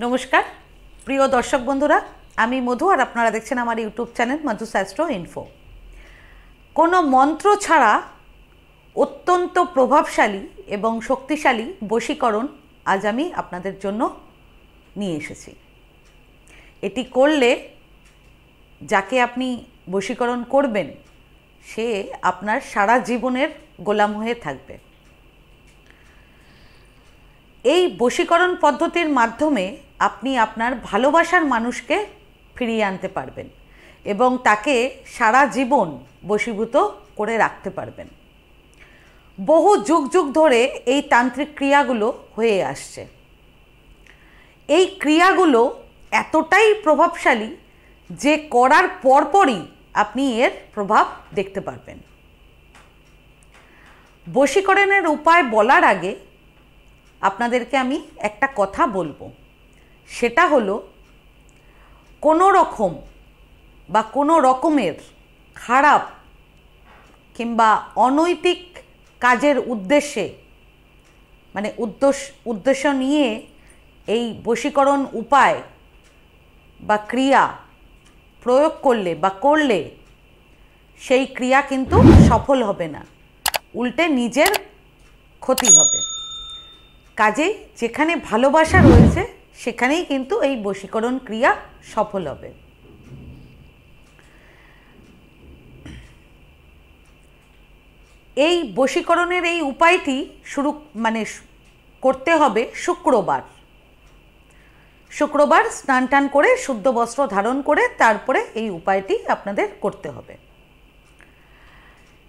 নমস্কার প্রিয় দর্শক বন্ধুরা, আমি মধু আর আপনারা দেখছেন আমার YouTube channel Madhu's astro info. কোনো মন্ত্র ছাড়া অত্যন্ত প্রভাবশালী এবং শক্তিশালী বশীকরণ আজ আমি আপনাদের জন্য নিয়ে এসেছি। এটি করলে যাকে আপনি বশীকরণ করবেন সে আপনার সারা জীবনের গোলাম হয়ে থাকবে। এই বশীকরণ পদ্ধতির মাধ্যমে আপনি আপনার ভালোবাসার মানুষকে ফিরিয়ে আনতে পারবেন এবং তাকে সারা জীবন বশীভূত করে রাখতে পারবেন। বহু যুগ যুগ ধরে এই তান্ত্রিক ক্রিয়াগুলো হয়ে আসছে। এই ক্রিয়াগুলো এতটাই প্রভাবশালী যে করার পরপরই আপনি এর প্রভাব দেখতে পারবেন। বশীকরণের উপায় বলার আগে আপনাদেরকে আমি একটা কথা বলবো, সেটা হলো কোনো রকম বা কোনো রকমের খারাপ কিংবা অনৈতিক কাজের উদ্দেশ্যে মানে উদ্দেশ্য নিয়ে এই বশীকরণ উপায় বা ক্রিয়া প্রয়োগ করলে বা করলে সেই ক্রিয়া কিন্তু সফল হবে না, উল্টে নিজের ক্ষতি হবে। কাজেই যেখানে ভালোবাসা রয়েছে সেখানেই কিন্তু এই বশীকরণ ক্রিয়া সফল হবে। এই বশীকরণের এই উপায়টি করতে হবে শুক্রবার স্নান টান করে শুদ্ধ বস্ত্র ধারণ করে তারপরে এই উপায়টি আপনাদের করতে হবে।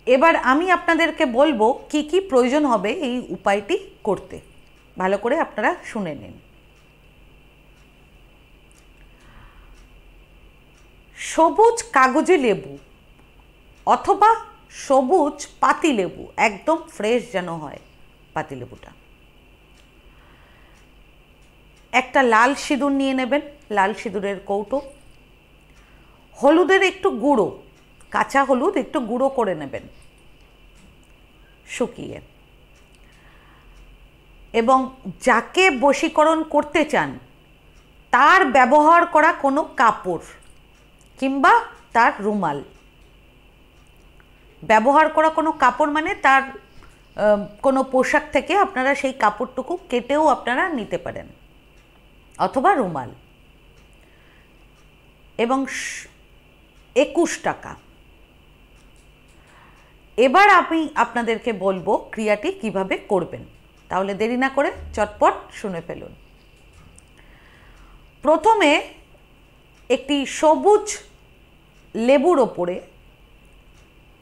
এবার আমি আপনাদেরকে বলবো কি কি প্রয়োজন হবে এই উপায়টি করতে, ভালো করে আপনারা শুনে নিন। সবুজ কাগজি লেবু অথবা সবুজ পাতিলেবু, একদম ফ্রেশ যেন হয় পাতিলেবুটা। একটা লাল সিঁদুর নিয়ে নেবেন, লাল সিঁদুরের কৌটো। হলুদের একটু গুঁড়ো, কাঁচা হলুদ একটু গুঁড়ো করে নেবেন শুকিয়ে। এবং যাকে বশীকরণ করতে চান তার ব্যবহার করা কোনো কাপড় কিংবা তার রুমাল, ব্যবহার করা কোনো কাপড় মানে তার কোনো পোশাক থেকে আপনারা সেই কাপড়টুকু কেটেও আপনারা নিতে পারেন, অথবা রুমাল। এবং 21 টাকা। এবার আমি আপনাদেরকে বলবো ক্রিয়াটি কিভাবে করবেন, তাহলে দেরি না করে চটপট শুনে ফেলুন। প্রথমে একটি সবুজ লেবুর ওপরে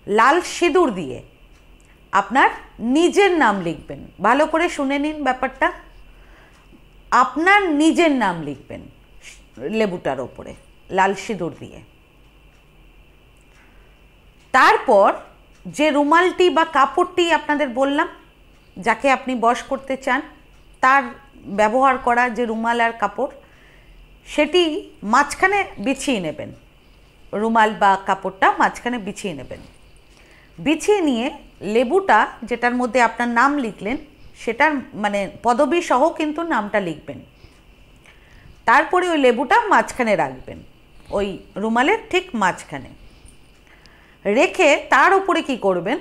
লাল সিঁদুর দিয়ে আপনার নিজের নাম লিখবেন। ভালো করে শুনে নিন ব্যাপারটা। আপনার নিজের নাম লিখবেন লেবুটার ওপরে লাল সিঁদুর দিয়ে। তারপর যে রুমালটি বা কাপড়টি আপনাদের বললাম যাকে আপনি বশ করতে চান তার ব্যবহার করা যে রুমাল আর কাপড়, সেটি মাঝখানে বিছিয়ে নেবেন। রুমাল বা কাপড়টা মাঝখানে বিছিয়ে নেবেন। বিছিয়ে নিয়ে লেবুটা যেটার মধ্যে আপনার নাম লিখলেন সেটার পদবী সহ কিন্তু নামটা লিখবেন। তারপরে ওই লেবুটা মাঝখানে রাখবেন, ওই রুমালের ঠিক মাঝখানে রেখে তার উপরে কি করবেন,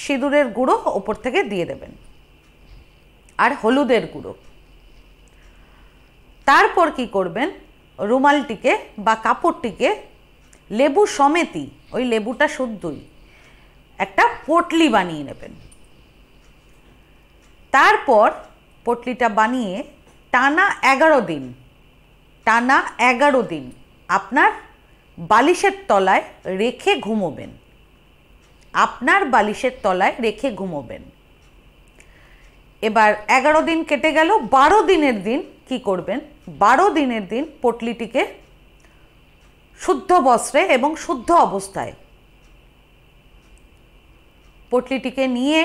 সিঁদুরের গুঁড়ো ওপর থেকে দিয়ে দেবেন আর হলুদের গুঁড়ো। তারপর কি করবেন, রুমালটিকে বা কাপড়টিকে লেবু সমেতই, ওই লেবুটা শুদ্ধই, একটা পটলি বানিয়ে নেবেন। তারপর পটলিটা বানিয়ে টানা 11 দিন আপনার বালিশের তলায় রেখে ঘুমোবেন। আপনার বালিশের তলায় রেখে ঘুমোবেন। এবার 11 দিন কেটে গেল, 12 দিনের দিন কি করবেন, 12 দিনের দিন পটলিটিকে শুদ্ধ বস্ত্রে এবং শুদ্ধ অবস্থায় পটলিটিকে নিয়ে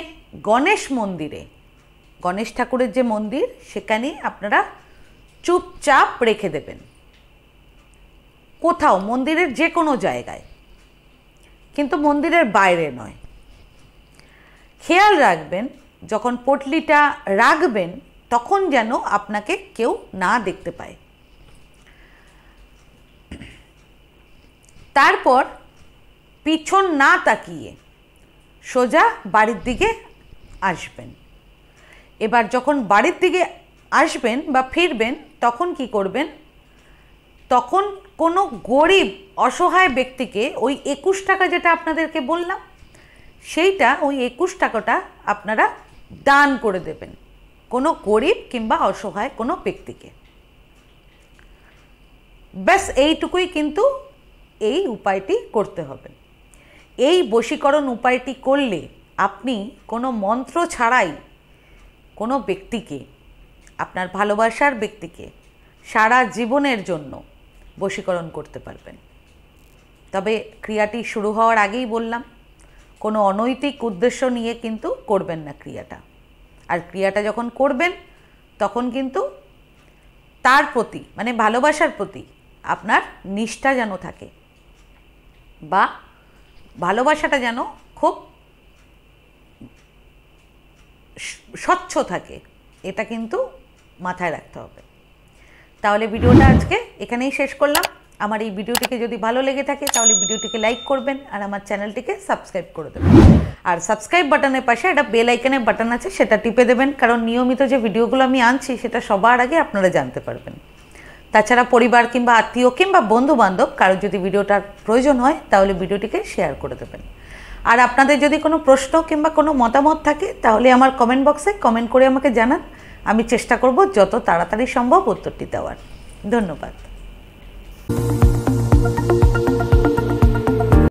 গণেশ মন্দিরে, গণেশ ঠাকুরের যে মন্দির সেখানে আপনারা চুপচাপ রেখে দেবেন। কোথাও মন্দিরের যে কোনো জায়গায়, কিন্তু মন্দিরের বাইরে নয়। খেয়াল রাখবেন যখন পটলিটা রাখবেন তখন যেন আপনাকে কেউ না দেখতে পায়। তারপর পিছন না তাকিয়ে সোজা বাড়ির দিকে আসবেন। এবার যখন বাড়ির দিকে আসবেন বা ফিরবেন তখন কি করবেন, তখন কোনো গরিব অসহায় ব্যক্তিকে ওই 21 টাকা যেটা আপনাদেরকে বললাম সেইটা, ওই 21 টাকাটা আপনারা দান করে দেবেন কোনো গরিব কিংবা অসহায় কোনো ব্যক্তিকে। ব্যাস এইটুকুই কিন্তু এই উপায়টি করতে হবে। এই বশীকরণ উপায়টি করলে আপনি কোনো মন্ত্র ছাড়াই কোনো ব্যক্তিকে, আপনার ভালোবাসার ব্যক্তিকে সারা জীবনের জন্য বশীকরণ করতে পারবেন। তবে ক্রিয়াটি শুরু হওয়ার আগেই বললাম, কোনো অনৈতিক উদ্দেশ্য নিয়ে কিন্তু করবেন না ক্রিয়াটা। আর ক্রিয়াটা যখন করবেন তখন কিন্তু তার প্রতি, মানে ভালোবাসার প্রতি আপনার নিষ্ঠা যেন থাকে, বা ভালোবাসাটা যেন খুব স্বচ্ছ থাকে, এটা কিন্তু মাথায় রাখতে হবে। তাহলে ভিডিওটা আজকে এখানেই শেষ করলাম। আমার এই ভিডিওটিকে যদি ভালো লেগে থাকে তাহলে ভিডিওটিকে লাইক করবেন আর আমার চ্যানেলটিকে সাবস্ক্রাইব করে দেবেন। আর সাবস্ক্রাইব বাটনের পাশে একটা বেল আইকনের বাটন আছে, সেটা টিপে দেবেন, কারণ নিয়মিত যে ভিডিওগুলো আমি আনছি সেটা সবার আগে আপনারা জানতে পারবেন। তাছাড়া পরিবার কিংবা আত্মীয় কিংবা বন্ধুবান্ধব কারোর যদি ভিডিওটার প্রয়োজন হয় তাহলে ভিডিওটিকে শেয়ার করে দেবেন। আর আপনাদের যদি কোনো প্রশ্ন কিংবা কোনো মতামত থাকে তাহলে আমার কমেন্ট বক্সে কমেন্ট করে আমাকে জানান। আমি চেষ্টা করব যত তাড়াতাড়ি সম্ভব উত্তরটি দেওয়ার। ধন্যবাদ।